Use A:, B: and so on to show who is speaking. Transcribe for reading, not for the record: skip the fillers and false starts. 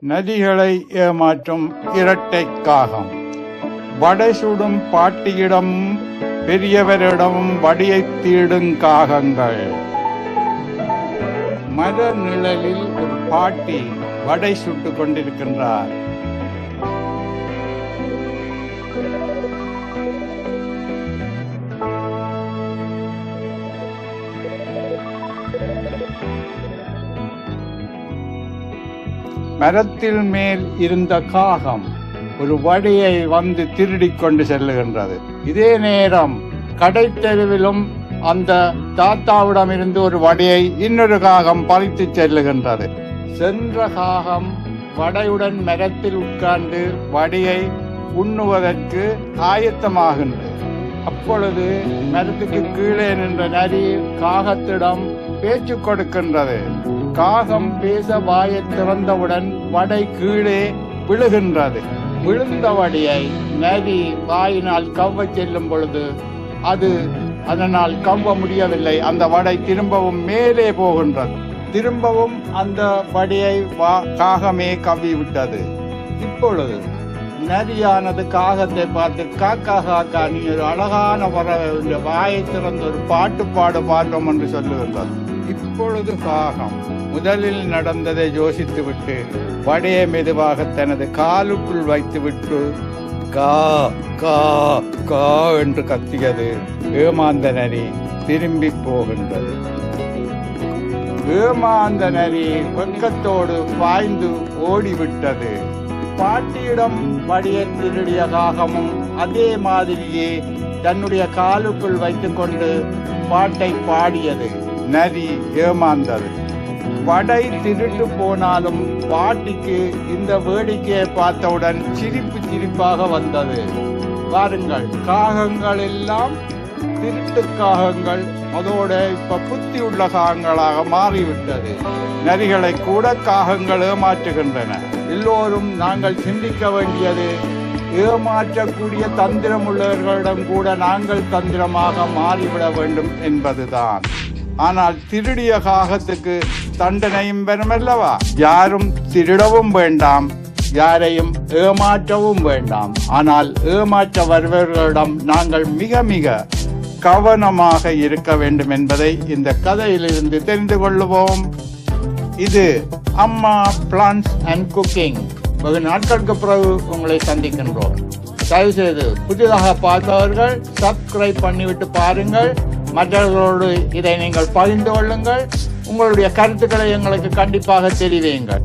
A: நதிகளை ஏமாற்றும் இரட்டை காகம். வடை சுடும் பாட்டியிடமும் பெரியவரிடமும் வடியை தீடும் காகங்கள். மர நிழலில் ஒரு பாட்டி வடை சுட்டு கொண்டிருக்கின்றார். மரத்தில் மேல் இருந்த காகம் ஒரு வடையை வந்து திருடிக் கொண்டு செல்லுகின்றது. இதே நேரம் கடைத்தெருவிலும் அந்த தாத்தாவிடம் இருந்து ஒரு வடையை இன்னொரு காகம் பறித்து செல்லுகின்றது. சென்ற காகம் வடையுடன் மரத்தில் உட்கார்ந்து வடையை உண்ணுவதற்கு ஆயத்தமாகின்றது. அப்பொழுது மரத்துக்கு கீழே நின்ற நரி காகத்திடம் பேச்சு கொடுக்கின்றது. காகம் பேச வாயை திறந்தவுடன் வடை கீழே விழுகின்றது. விழுந்த வடையை நரி வாயினால் கவ்வ செல்லும் பொழுது அதனால் கவ்வ முடியவில்லை. அந்த வடை திரும்பவும் மேலே போகின்றது. திரும்பவும் அந்த வடையை காகமே கவ்வி விட்டது. இப்பொழுது நரியானது காகத்தை பார்த்து, காக்கா காக்கா, நீ ஒரு அழகான பறவை, வாயை திறந்து ஒரு பாட்டு பாடு பாடுறோம் என்று சொல்லுகின்றது. இப்பொழுது காகம் முதலில் நடந்ததை யோசித்துவிட்டு வடையை மெதுவாக தனது காலுக்குள் வைத்துவிட்டு கா கா கா என்று கத்தியது. ஏமாந்த நரி திரும்பி போகின்றது. ஏமாந்த நரி வெட்கத்தோடு பாய்ந்து ஓடிவிட்டது. பாட்டியிடம் வடையை திருடிய காகமும் அதே மாதிரியே தன்னுடைய காலுக்குள் வைத்துக் கொண்டு பாட்டை பாடியது. நரி ஏமாந்தது. வடை திருட்டு போனாலும் பாட்டிக்கு இந்த வேடிக்கையை பார்த்தவுடன் சிரிப்பாக வந்தது. பாருங்கள், காகங்கள் எல்லாம் திருட்டு காகங்கள், அதோட இப்ப புத்தி உள்ள காகங்களாக மாறிவிட்டது. நரிகளை கூட காகங்கள் ஏமாற்றுகின்றன. எல்லோரும் நாங்கள் சிந்திக்க வேண்டியது, ஏமாற்றக்கூடிய தந்திரம் உள்ளவர்களிடம் கூட நாங்கள் தந்திரமாக மாறிவிட வேண்டும் என்பதுதான். ஆனால் திருடிய காகத்துக்கு தண்டனையும் பெறுமல்லவா? யாரும் திருடவும் வேண்டாம், யாரையும் ஏமாற்றவும் வேண்டாம். ஆனால் ஏமாற்ற வருபவர்களிடம் நாங்கள் மிக மிக கவனமாக இருக்க வேண்டும் என்பதை இந்த கதையிலிருந்து தெரிந்து கொள்ளுவோம். இது அம்மா பிளான்ஸ் அண்ட் குக்கிங். வெகு நாட்களுக்கு பிறகு உங்களை சந்திக்கின்றோம். தயவு செய்து புதிதாக பார்ப்பவர்கள் சப்ஸ்கிரைப் பண்ணிவிட்டு பாருங்கள். மற்றவர்களோடு இதை நீங்கள் பகிர்ந்து கொள்ளுங்கள். உங்களுடைய கருத்துக்களை எங்களுக்கு கண்டிப்பாக தெரிவியுங்கள்.